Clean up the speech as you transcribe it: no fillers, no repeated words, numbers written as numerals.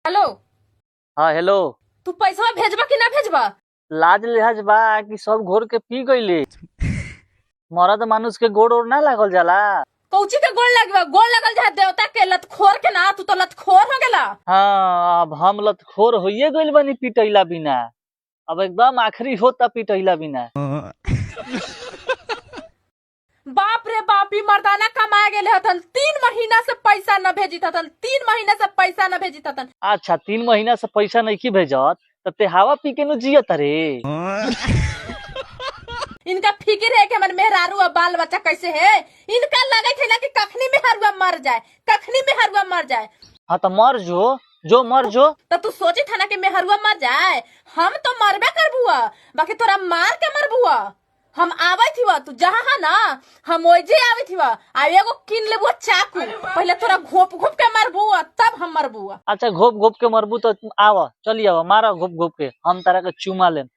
Hello. हाँ hello. तू पैसा भेजबा कि ना भेजबा? लाज लिहाज बा कि सब घोर के पी गईले। मरद मानुष के गोड़ ओड़ ना लागल जाला। कौची के गोड़ लगबा? गोड़ लगल जा देवता के लतखोर के ना, तू तो लतखोर हो गेला। हाँ अब हम लतखोर होइए गइल बानी पिटैला बिना। अब एकदम आखिरी होता पिटैला बिना। बाप रे बाप, ई मर्दाना कमाए गेले हथन, 3 महीना से पैसा न भेजित हथन, 3 महीना से पैसा न भेजित हथन। अच्छा 3 महीना से पैसा नहीं भेजत तब ते हवा पी के नु जियत रे। इनका फिक्र है कि हमर मेहरारू और बाल बच्चा कैसे है। इनका लगे थे ना कि कखनी मेहरुआ मर जाए, कखनी मेहरुआ मर जाए। हाँ तो मर जो मर जो। तो तू सोचे था ना कि मेहरुआ मर जाए। हम तो मरबे करबुआ, बाकी तोरा मार के मरबुआ। हम आवे थी तू जहाँ है ना, हम ओइजे आवे थी आ एगो किन लेबुआ चाकू, पहले तोरा घोप घोप के मरबुआ तब हम मरबुआ। अच्छा घोप घोप के मरबू तो आवा चली आवा मारा घोप घोप के हम तारा के चुमा लेम।